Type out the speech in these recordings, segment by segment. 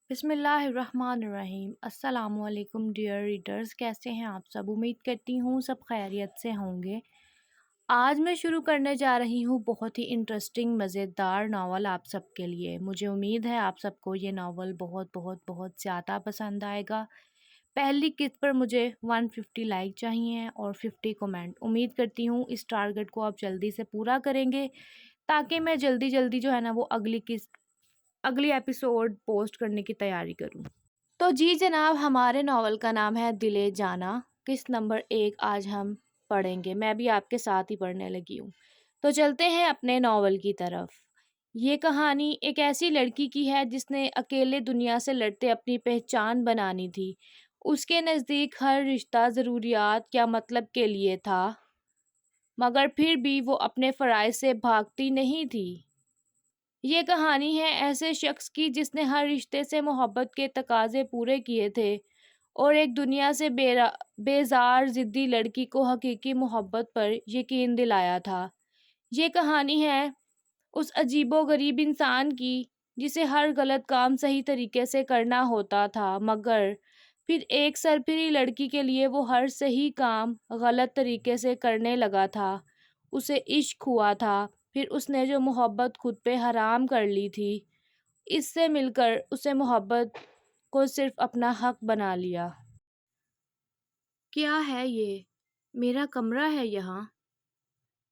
بسم اللہ الرحمن الرحیم۔ السلام علیکم ڈیئر ریڈرز، کیسے ہیں آپ سب؟ امید کرتی ہوں سب خیریت سے ہوں گے۔ آج میں شروع کرنے جا رہی ہوں بہت ہی انٹرسٹنگ مزیدار ناول آپ سب کے لیے۔ مجھے امید ہے آپ سب کو یہ ناول بہت بہت بہت زیادہ پسند آئے گا۔ پہلی قسط پر مجھے 150 لائک چاہیے اور 50 کمنٹ۔ امید کرتی ہوں اس ٹارگٹ کو آپ جلدی سے پورا کریں گے تاکہ میں جلدی جلدی جو ہے نا وہ اگلی ایپیسوڈ پوسٹ کرنے کی تیاری کروں۔ تو جی جناب، ہمارے ناول کا نام ہے دل جانا۔ قسط نمبر 1 آج ہم پڑھیں گے۔ میں بھی آپ کے ساتھ ہی پڑھنے لگی ہوں۔ تو چلتے ہیں اپنے ناول کی طرف۔ یہ کہانی ایک ایسی لڑکی کی ہے جس نے اکیلے دنیا سے لڑتے اپنی پہچان بنانی تھی۔ اس کے نزدیک ہر رشتہ ضروریات یا مطلب کے لیے تھا، مگر پھر بھی وہ اپنے فرائض سے بھاگتی نہیں تھی۔ یہ کہانی ہے ایسے شخص کی جس نے ہر رشتے سے محبت کے تقاضے پورے کیے تھے اور ایک دنیا سے بیزار ضدی لڑکی کو حقیقی محبت پر یقین دلایا تھا۔ یہ کہانی ہے اس عجیب و غریب انسان کی جسے ہر غلط کام صحیح طریقے سے کرنا ہوتا تھا، مگر پھر ایک سرپھری لڑکی کے لیے وہ ہر صحیح کام غلط طریقے سے کرنے لگا تھا۔ اسے عشق ہوا تھا، پھر اس نے جو محبت خود پہ حرام کر لی تھی، اس سے مل کر اسے محبت کو صرف اپنا حق بنا لیا۔ کیا ہے یہ؟ میرا کمرہ ہے یہاں؟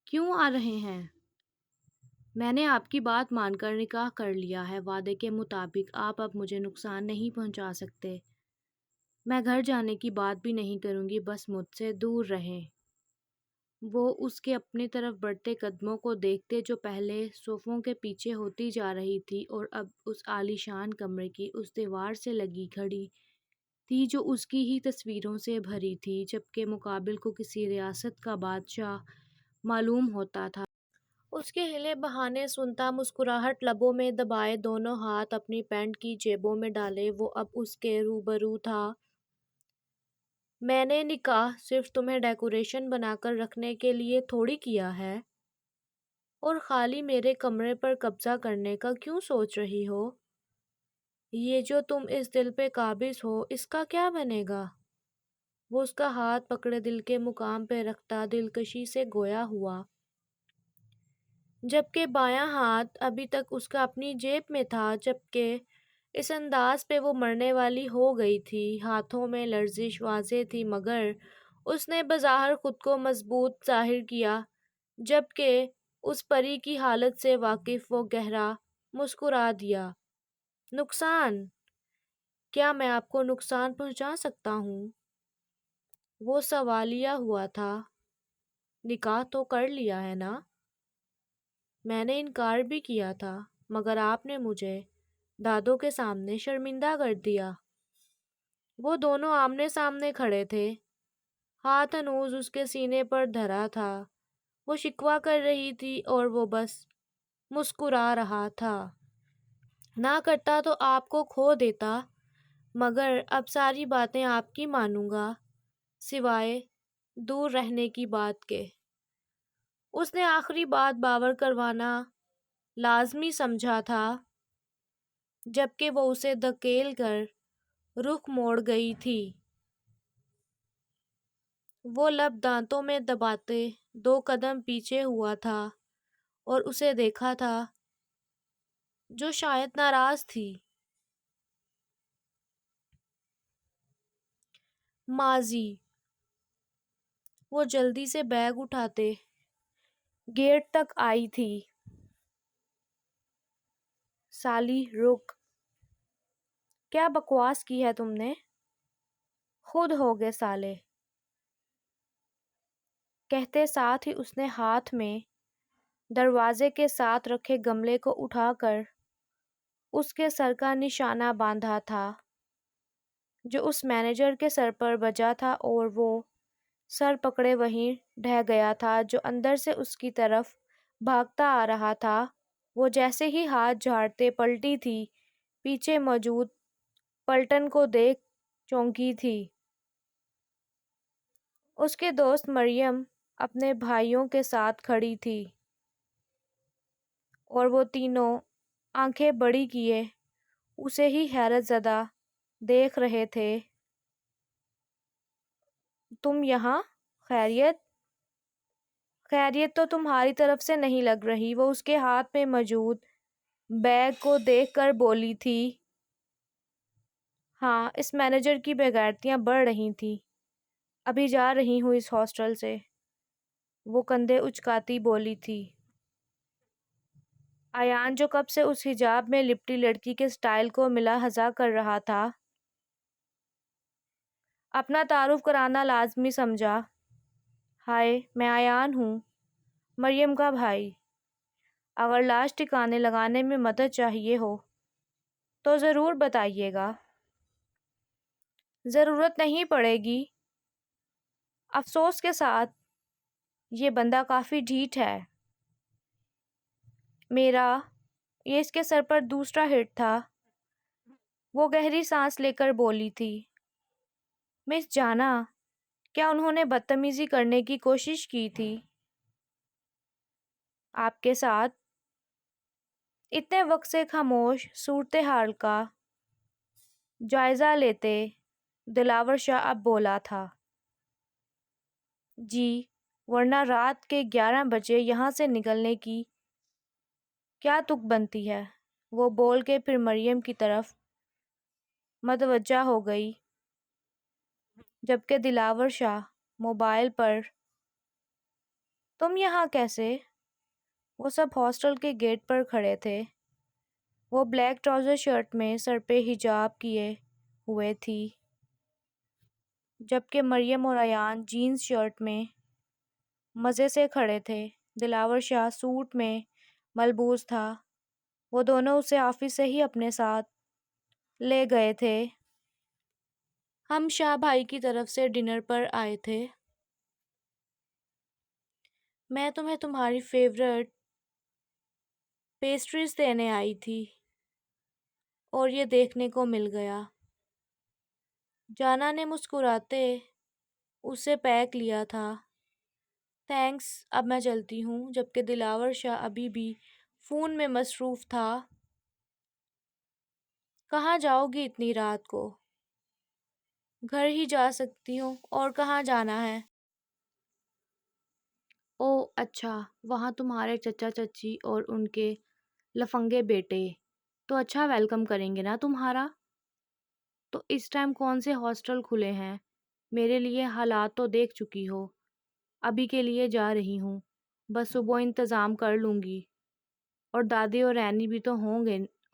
کیوں آ رہے ہیں؟ میں نے آپ کی بات مان کر نکاح کر لیا ہے۔ وعدے کے مطابق آپ اب مجھے نقصان نہیں پہنچا سکتے۔ میں گھر جانے کی بات بھی نہیں کروں گی، بس مجھ سے دور رہیں۔ وہ اس کے اپنی طرف بڑھتے قدموں کو دیکھتے جو پہلے صوفوں کے پیچھے ہوتی جا رہی تھی اور اب اس عالی شان کمرے کی اس دیوار سے لگی کھڑی تھی جو اس کی ہی تصویروں سے بھری تھی، جبکہ مقابل کو کسی ریاست کا بادشاہ معلوم ہوتا تھا۔ اس کے ہلے بہانے سنتا، مسکراہٹ لبوں میں دبائے، دونوں ہاتھ اپنی پینٹ کی جیبوں میں ڈالے، وہ اب اس کے روبرو تھا۔ میں نے نکاح صرف تمہیں ڈیکوریشن بنا کر رکھنے کے لیے تھوڑی کیا ہے، اور خالی میرے کمرے پر قبضہ کرنے کا کیوں سوچ رہی ہو؟ یہ جو تم اس دل پہ قابض ہو، اس کا کیا بنے گا؟ وہ اس کا ہاتھ پکڑے دل کے مقام پہ رکھتا دلکشی سے گویا ہوا، جبکہ بایاں ہاتھ ابھی تک اس کا اپنی جیب میں تھا، جبکہ اس انداز پہ وہ مرنے والی ہو گئی تھی۔ ہاتھوں میں لرزش واضح تھی، مگر اس نے بظاہر خود کو مضبوط ظاہر کیا، جبکہ اس پری کی حالت سے واقف وہ گہرا مسکرا دیا۔ نقصان؟ کیا میں آپ کو نقصان پہنچا سکتا ہوں؟ وہ سوالیہ ہوا تھا۔ نکاح تو کر لیا ہے نا؟ میں نے انکار بھی کیا تھا، مگر آپ نے مجھے دادوں کے سامنے شرمندہ کر دیا۔ وہ دونوں آمنے سامنے کھڑے تھے، ہاتھ ہنوز اس کے سینے پر دھرا تھا۔ وہ شکوہ کر رہی تھی اور وہ بس مسکرا رہا تھا۔ نہ کرتا تو آپ کو کھو دیتا، مگر اب ساری باتیں آپ کی مانوں گا، سوائے دور رہنے کی بات کے۔ اس نے آخری بات باور کروانا لازمی سمجھا تھا، جبکہ وہ اسے دھکیل کر رخ موڑ گئی تھی۔ وہ لب دانتوں میں دباتے 2 قدم پیچھے ہوا تھا اور اسے دیکھا تھا، جو شاید ناراض تھی۔ ماضی۔ وہ جلدی سے بیگ اٹھاتے گیٹ تک آئی تھی۔ سالی رک! کیا بکواس کی ہے تم نے؟ خود ہوگے سالے! کہتے ساتھ ہی اس نے ہاتھ میں دروازے کے ساتھ رکھے گملے کو اٹھا کر اس کے سر کا نشانہ باندھا تھا، جو اس مینیجر کے سر پر بجا تھا، اور وہ سر پکڑے وہیں ڈھہ گیا تھا جو اندر سے اس کی طرف بھاگتا آ رہا تھا۔ وہ جیسے ہی ہاتھ جھاڑتے پلٹی تھی، پیچھے موجود پلٹن کو دیکھ چونکی تھی۔ اس کے دوست مریم اپنے بھائیوں کے ساتھ کھڑی تھی، اور وہ تینوں آنکھیں بڑی کیے اسے ہی حیرت زدہ دیکھ رہے تھے۔ تم یہاں؟ خیریت؟ خیریت تو تمہاری طرف سے نہیں لگ رہی، وہ اس کے ہاتھ میں موجود بیگ کو دیکھ کر بولی تھی۔ ہاں، اس مینیجر کی بےغیرتیاں بڑھ رہی تھیں۔ ابھی جا رہی ہوں اس ہاسٹل سے، وہ کندھے اچکاتی بولی تھی۔ ایان جو کب سے اس حجاب میں لپٹی لڑکی کے سٹائل کو ملاحظہ کر رہا تھا، اپنا تعارف کرانا لازمی سمجھا۔ ہائے، میں ایان ہوں، مریم کا بھائی۔ اگر لاش ٹھکانے لگانے میں مدد چاہیے ہو تو ضرور بتائیے گا۔ ضرورت نہیں پڑے گی۔ افسوس کے ساتھ یہ بندہ کافی ڈھیٹ ہے۔ یہ اس کے سر پر دوسرا ہٹ تھا۔ وہ گہری سانس لے کر بولی تھی۔ مس جانا، کیا انہوں نے بدتمیزی کرنے کی کوشش کی تھی آپ کے ساتھ؟ اتنے وقت سے خاموش صورتحال کا جائزہ لیتے دلاور شاہ اب بولا تھا۔ جی، ورنہ رات کے 11 بجے یہاں سے نکلنے کی کیا تک بنتی ہے؟ وہ بول کے پھر مریم کی طرف متوجہ ہو گئی، جبکہ دلاور شاہ موبائل پر۔ تم یہاں کیسے؟ وہ سب ہاسٹل کے گیٹ پر کھڑے تھے۔ وہ بلیک ٹراؤزر شرٹ میں سر پہ حجاب کیے ہوئے تھی، جبکہ مریم اور ایان جینز شرٹ میں مزے سے کھڑے تھے۔ دلاور شاہ سوٹ میں ملبوس تھا۔ وہ دونوں اسے آفس سے ہی اپنے ساتھ لے گئے تھے۔ ہم شاہ بھائی کی طرف سے ڈنر پر آئے تھے۔ میں تمہیں تمہاری فیورٹ پیسٹریز دینے آئی تھی اور یہ دیکھنے کو مل گیا۔ جانا نے مسکراتے اسے پیک لیا تھا۔ تھینکس، اب میں چلتی ہوں، جبکہ دلاور شاہ ابھی بھی فون میں مصروف تھا۔ کہاں جاؤ گی اتنی رات کو؟ گھر ہی جا سکتی ہوں، اور کہاں جانا ہے؟ او اچھا، وہاں تمہارے چچا چچی اور ان کے لفنگے بیٹے تو اچھا ویلکم کریں گے نا تمہارا۔ تو اس ٹائم کون سے ہاسٹل کھلے ہیں؟ میرے لیے حالات تو دیکھ چکی ہو۔ ابھی کے لیے جا رہی ہوں، بس صبح انتظام کر لوں گی، اور دادی اور رینی بھی تو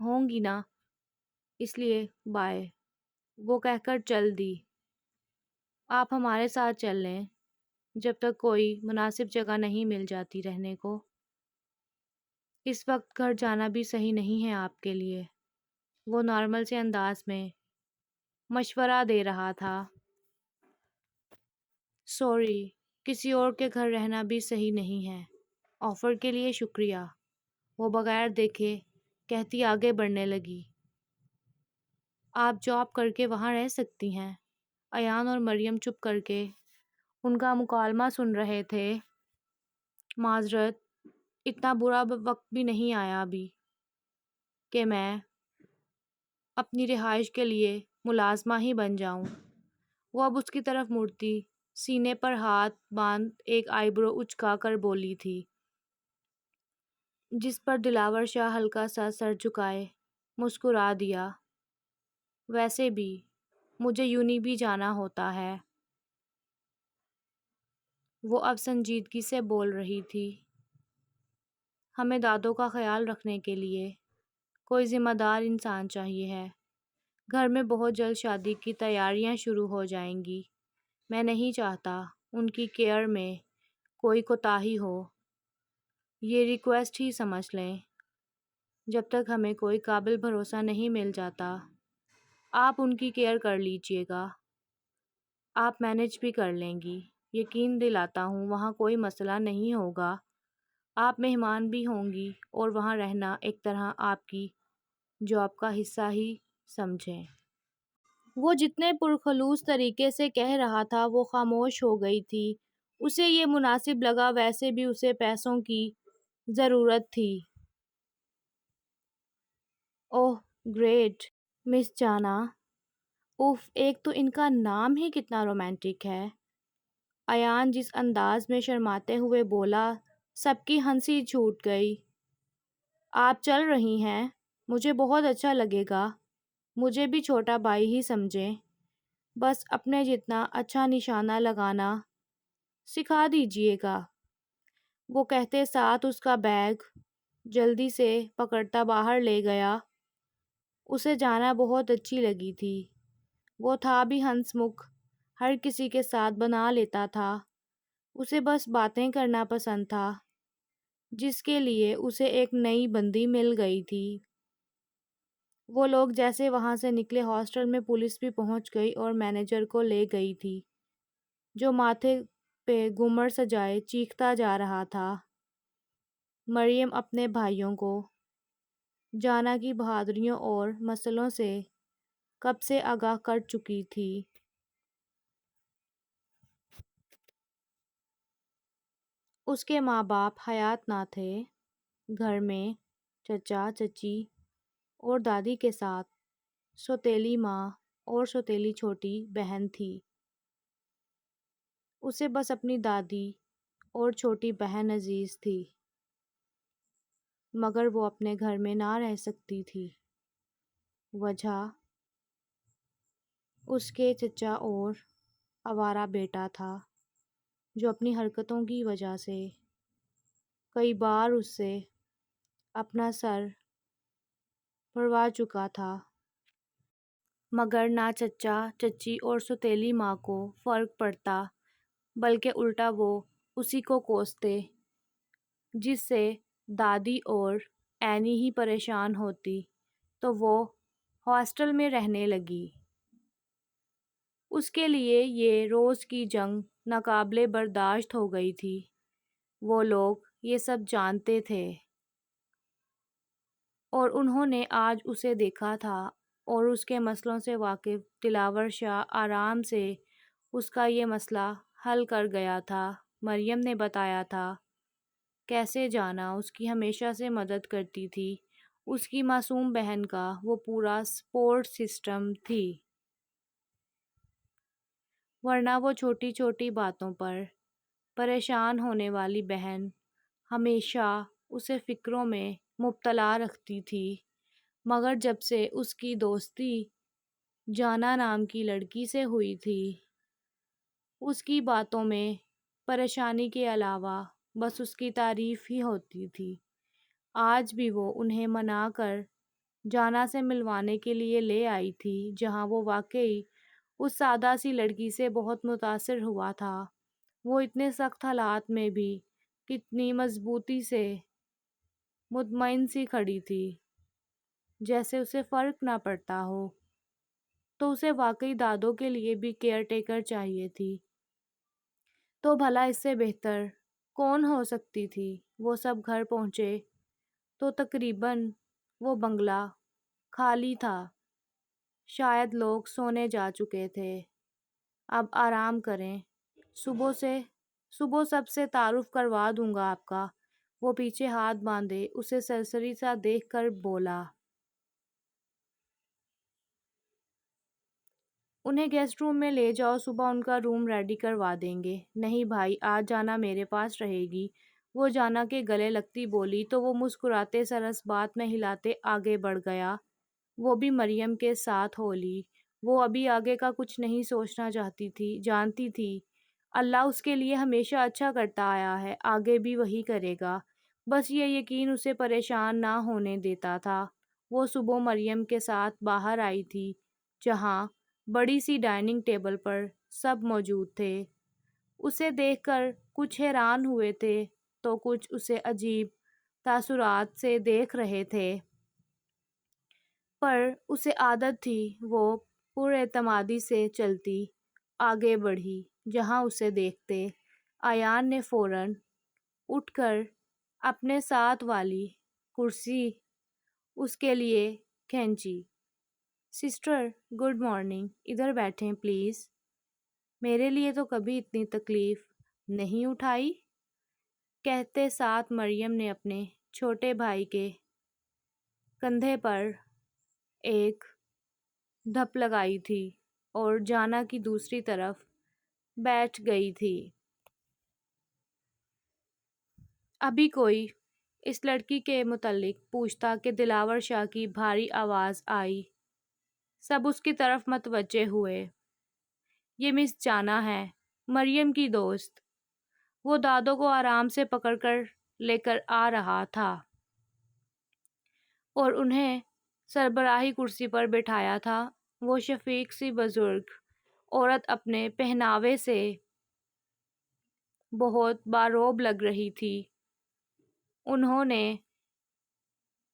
ہوں گی نا، اس لیے بائے۔ وہ کہہ کر چل دی۔ آپ ہمارے ساتھ چل لیں جب تک کوئی مناسب جگہ نہیں مل جاتی رہنے کو۔ اس وقت گھر جانا بھی صحیح نہیں ہے آپ کے لیے، وہ نارمل سے انداز میں مشورہ دے رہا تھا۔ سوری، کسی اور کے گھر رہنا بھی صحیح نہیں ہے۔ آفر کے لیے شکریہ، وہ بغیر دیکھے کہتی آگے بڑھنے لگی۔ آپ جاب کر کے وہاں رہ سکتی ہیں۔ ایان اور مریم چپ کر کے ان کا مکالمہ سن رہے تھے۔ معذرت، اتنا برا وقت بھی نہیں آیا ابھی کہ میں اپنی رہائش کے لیے ملازمہ ہی بن جاؤں۔ وہ اب اس کی طرف مڑتی سینے پر ہاتھ باندھ ایک آئی برو اچکا کر بولی تھی، جس پر دلاور شاہ ہلکا سا سر جھکائے مسکرا دیا۔ ویسے بھی مجھے یونی بھی جانا ہوتا ہے۔ وہ اب سنجیدگی سے بول رہی تھی۔ ہمیں دادوں کا خیال رکھنے کے لیے کوئی ذمہ دار انسان چاہیے ہے۔ گھر میں بہت جلد شادی کی تیاریاں شروع ہو جائیں گی۔ میں نہیں چاہتا ان کی کیئر میں کوئی کوتاہی ہو۔ یہ ریکویسٹ ہی سمجھ لیں۔ جب تک ہمیں کوئی قابل بھروسہ نہیں مل جاتا، آپ ان کی کیئر کر لیجیے گا۔ آپ مینج بھی کر لیں گی، یقین دلاتا ہوں وہاں کوئی مسئلہ نہیں ہوگا۔ آپ مہمان بھی ہوں گی اور وہاں رہنا ایک طرح آپ کی جاب کا حصہ ہی سمجھیں۔ وہ جتنے پرخلوص طریقے سے کہہ رہا تھا وہ خاموش ہو گئی تھی۔ اسے یہ مناسب لگا، ویسے بھی اسے پیسوں کی ضرورت تھی۔ اوہ گریٹ، مس جانا، اف ایک تو ان کا نام ہی کتنا رومانٹک ہے۔ ایان جس انداز میں شرماتے ہوئے بولا، سب کی ہنسی چھوٹ گئی۔ آپ چل رہی ہیں، مجھے بہت اچھا لگے گا، مجھے بھی چھوٹا بھائی ہی سمجھیں، بس اپنے جتنا اچھا نشانہ لگانا سکھا دیجیے گا۔ وہ کہتے ساتھ اس کا بیگ جلدی سے پکڑتا باہر لے گیا۔ اسے جانا بہت اچھی لگی تھی۔ وہ تھا بھی ہنس مکھ، ہر کسی کے ساتھ بنا لیتا تھا۔ اسے بس باتیں کرنا پسند تھا، جس کے لیے اسے ایک نئی بندی مل گئی تھی۔ وہ لوگ جیسے وہاں سے نکلے ہاسٹل میں پولیس بھی پہنچ گئی اور مینیجر کو لے گئی تھی، جو ماتھے پہ گھومر سجائے چیختا جا رہا تھا۔ مریم اپنے بھائیوں کو جانا کی بہادریوں اور مسئلوں سے کب سے آگاہ کر چکی تھی۔ اس کے ماں باپ حیات نہ تھے۔ گھر میں چچا چچی اور دادی کے ساتھ سوتیلی ماں اور سوتیلی چھوٹی بہن تھی۔ اسے بس اپنی دادی اور چھوٹی بہن عزیز تھی، مگر وہ اپنے گھر میں نہ رہ سکتی تھی۔ وجہ اس کے چچا اور آوارہ بیٹا تھا، جو اپنی حرکتوں کی وجہ سے کئی بار اس سے اپنا سر پھڑوا چکا تھا۔ مگر نہ چچا چچی اور سوتیلی ماں کو فرق پڑتا، بلکہ الٹا وہ اسی کو کوستے، جس سے دادی اور اینی ہی پریشان ہوتی تو وہ ہاسٹل میں رہنے لگی۔ اس کے لیے یہ روز کی جنگ ناقابل برداشت ہو گئی تھی۔ وہ لوگ یہ سب جانتے تھے اور انہوں نے آج اسے دیکھا تھا اور اس کے مسئلوں سے واقف دلاور شاہ آرام سے اس کا یہ مسئلہ حل کر گیا تھا۔ مریم نے بتایا تھا کیسے جانا اس کی ہمیشہ سے مدد کرتی تھی، اس کی معصوم بہن کا وہ پورا سپورٹ سسٹم تھی، ورنہ وہ چھوٹی چھوٹی باتوں پر پریشان ہونے والی بہن ہمیشہ اسے فکروں میں مبتلا رکھتی تھی۔ مگر جب سے اس کی دوستی جانا نام کی لڑکی سے ہوئی تھی، اس کی باتوں میں پریشانی کے علاوہ بس اس کی تعریف ہی ہوتی تھی۔ آج بھی وہ انہیں منا کر جانا سے ملوانے کے لیے لے آئی تھی، جہاں وہ واقعی اس سادہ سی لڑکی سے بہت متاثر ہوا تھا۔ وہ اتنے سخت حالات میں بھی کتنی مضبوطی سے مطمئن سی کھڑی تھی، جیسے اسے فرق نہ پڑتا ہو۔ تو اسے واقعی دادوں کے لیے بھی کیئر ٹیکر چاہیے تھی، تو بھلا اس سے بہتر کون ہو سکتی تھی۔ وہ سب گھر پہنچے تو تقریباً وہ بنگلہ خالی تھا، شاید لوگ سونے جا چکے تھے۔ اب آرام کریں، صبح سب سے تعارف کروا دوں گا آپ کا۔ وہ پیچھے ہاتھ باندھے اسے سرسری سا دیکھ کر بولا۔ انہیں گیسٹ روم میں لے جاؤ، صبح ان کا روم ریڈی کروا دیں گے۔ نہیں بھائی، آج جانا میرے پاس رہے گی، وہ جانا کے گلے لگتی بولی تو وہ مسکراتے سر اس بات میں ہلاتے آگے بڑھ گیا۔ وہ بھی مریم کے ساتھ ہو لی۔ وہ ابھی آگے کا کچھ نہیں سوچنا چاہتی تھی، جانتی تھی اللہ اس کے لیے ہمیشہ اچھا کرتا آیا ہے، آگے بھی وہی کرے گا۔ بس یہ یقین اسے پریشان نہ ہونے دیتا تھا۔ وہ صبح مریم کے ساتھ باہر آئی تھی، جہاں بڑی سی ڈائننگ ٹیبل پر سب موجود تھے۔ اسے دیکھ کر کچھ حیران ہوئے تھے تو کچھ اسے عجیب تاثرات سے دیکھ رہے تھے، پر اسے عادت تھی۔ وہ پر اعتمادی سے چلتی آگے بڑھی، جہاں اسے دیکھتے ایان نے فوراً اٹھ کر اپنے ساتھ والی کرسی اس کے لیے کھینچی۔ سسٹر، گڈ مارننگ، ادھر بیٹھیں پلیز، میرے لیے تو کبھی اتنی تکلیف نہیں اٹھائی، کہتے ساتھ مریم نے اپنے چھوٹے بھائی کے کندھے پر ایک دھپ لگائی تھی اور جانا کی دوسری طرف بیٹھ گئی تھی۔ ابھی کوئی اس لڑکی کے متعلق پوچھتا کہ دلاور شاہ کی بھاری آواز آئی۔ سب اس کی طرف متوجہ ہوئے۔ یہ مس جانا ہے، مریم کی دوست۔ وہ دادو کو آرام سے پکڑ کر لے کر آ رہا تھا اور انہیں سربراہی کرسی پر بٹھایا تھا۔ وہ شفیق سی بزرگ عورت اپنے پہناوے سے بہت باروب لگ رہی تھی۔ انہوں نے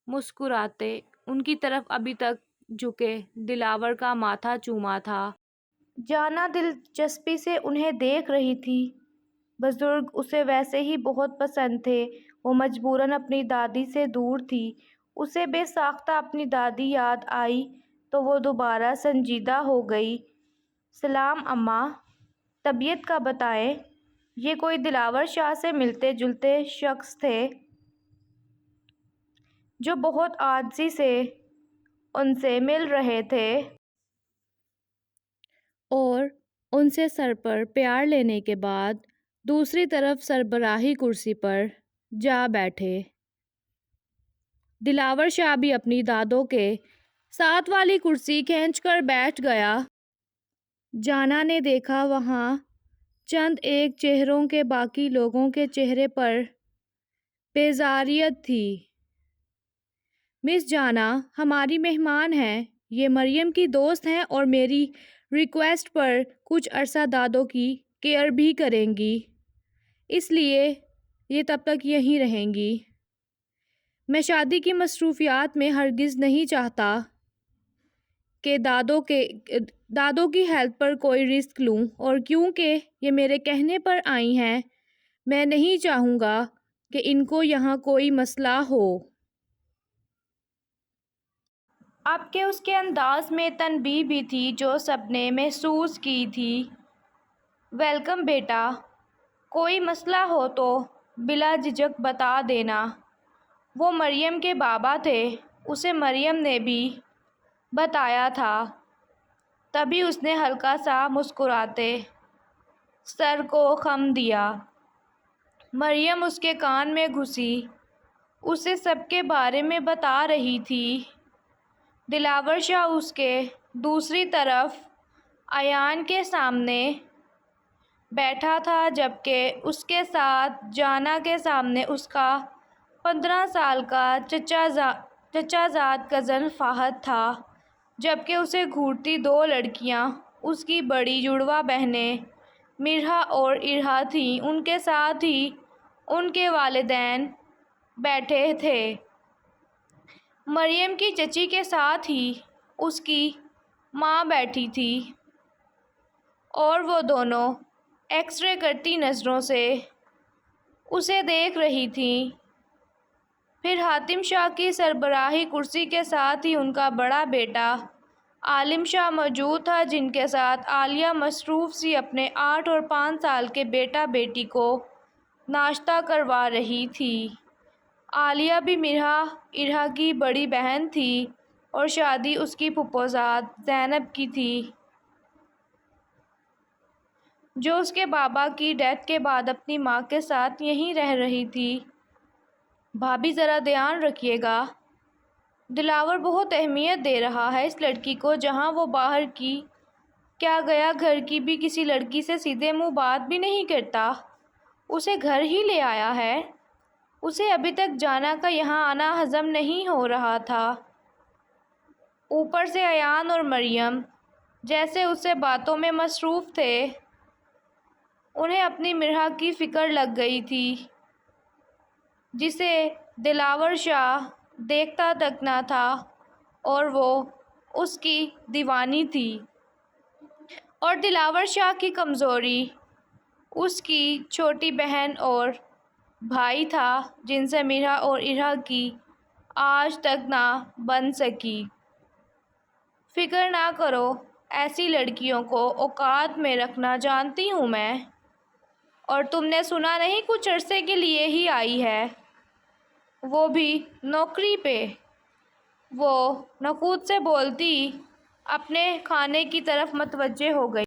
مسکراتے ان کی طرف ابھی تک جھکے دلاور کا ماتھا چوما تھا۔ جانا دلچسپی سے انہیں دیکھ رہی تھی۔ بزرگ اسے ویسے ہی بہت پسند تھے۔ وہ مجبوراً اپنی دادی سے دور تھی۔ اسے بے ساختہ اپنی دادی یاد آئی تو وہ دوبارہ سنجیدہ ہو گئی۔ سلام اماں، طبیعت کا بتائیں۔ یہ کوئی دلاور شاہ سے ملتے جلتے شخص تھے جو بہت عاجزی سے ان سے مل رہے تھے اور ان سے سر پر پیار لینے کے بعد دوسری طرف سربراہی کرسی پر جا بیٹھے۔ دلاور شاہ بھی اپنی دادو کے ساتھ والی کرسی کھینچ کر بیٹھ گیا۔ جانا نے دیکھا وہاں چند ایک چہروں کے باقی لوگوں کے چہرے پر بیزاریت تھی۔ مس جانا ہماری مہمان ہیں۔ یہ مریم کی دوست ہیں اور میری ریکویسٹ پر کچھ عرصہ دادو کی کیئر بھی کریں گی، اس لیے یہ تب تک یہیں رہیں گی۔ میں شادی کی مصروفیات میں ہرگز نہیں چاہتا کہ دادو کی ہیلتھ پر کوئی رسک لوں، اور کیونکہ یہ میرے کہنے پر آئی ہیں، میں نہیں چاہوں گا کہ ان کو یہاں کوئی مسئلہ ہو۔ اب کہ اس کے انداز میں تنبیہ بھی تھی جو سب نے محسوس کی تھی۔ ویلکم بیٹا، کوئی مسئلہ ہو تو بلا جھجک بتا دینا۔ وہ مریم کے بابا تھے، اسے مریم نے بھی بتایا تھا۔ تبھی اس نے ہلکا سا مسکراتے سر کو خم دیا۔ مریم اس کے کان میں گھسی، اسے سب کے بارے میں بتا رہی تھی۔ دلاور شاہ اس کے دوسری طرف ایان کے سامنے بیٹھا تھا، جبکہ اس کے ساتھ جانا کے سامنے اس کا 15 سال کا چچا زاد کزن فہد تھا، جبکہ اسے گھورتی 2 لڑکیاں اس کی بڑی جڑواں بہنیں مرحا اور ارحا تھیں۔ ان کے ساتھ ہی ان کے والدین بیٹھے تھے۔ مریم کی چچی کے ساتھ ہی اس کی ماں بیٹھی تھی اور وہ دونوں ایکس رے کرتی نظروں سے اسے دیکھ رہی تھیں۔ پھر حاتم شاہ کی سربراہی کرسی کے ساتھ ہی ان کا بڑا بیٹا عالم شاہ موجود تھا، جن کے ساتھ عالیہ مصروف سی اپنے 8 اور 5 سال کے بیٹا بیٹی کو ناشتہ کروا رہی تھی۔ عالیہ بھی مرحا ارحا کی بڑی بہن تھی اور شادی اس کی پھپھوزاد زینب کی تھی، جو اس کے بابا کی ڈیتھ کے بعد اپنی ماں کے ساتھ یہیں رہ رہی تھی۔ بھابھی ذرا دھیان رکھیے گا، دلاور بہت اہمیت دے رہا ہے اس لڑکی کو، جہاں وہ باہر کی کیا گیا گھر کی بھی کسی لڑکی سے سیدھے منہ بات بھی نہیں کرتا، اسے گھر ہی لے آیا ہے۔ اسے ابھی تک جانا کا یہاں آنا ہضم نہیں ہو رہا تھا۔ اوپر سے ایان اور مریم جیسے اس سے باتوں میں مصروف تھے، انہیں اپنی مرحا کی فکر لگ گئی تھی، جسے دلاور شاہ دیکھتا تک نہ تھا اور وہ اس کی دیوانی تھی۔ اور دلاور شاہ کی کمزوری اس کی چھوٹی بہن اور بھائی تھا، جن سے مرحا اور ارحا کی آج تک نہ بن سکی۔ فکر نہ کرو، ایسی لڑکیوں کو اوقات میں رکھنا جانتی ہوں میں، اور تم نے سنا نہیں کچھ عرصے کے لیے ہی آئی ہے، وہ بھی نوکری پہ۔ وہ نخوت سے بولتی اپنے کھانے کی طرف متوجہ ہو گئی۔